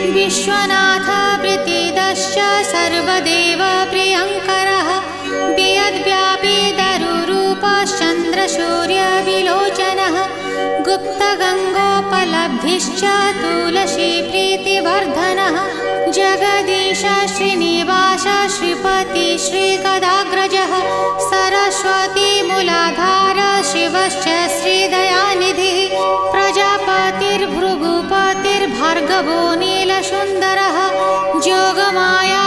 विश्वनाथ प्रीतिदश्च सर्वदेव प्रियङ्करः वियद्व्यापी दरुरूपश्चन्द्रसूर्यविलोचनः गुप्तगङ्गोपलब्धिश्च तुलसीप्रीतिवर्धनः जगदीश श्रीनिवास श्रीपति श्रीगदाग्रजः सरस्वतीमूलाधार शिवश्च श्रीदयानिधिः प्रजापतिर्भृगुपतिर्भार्गवो नीलसुन्दरः जोगमाया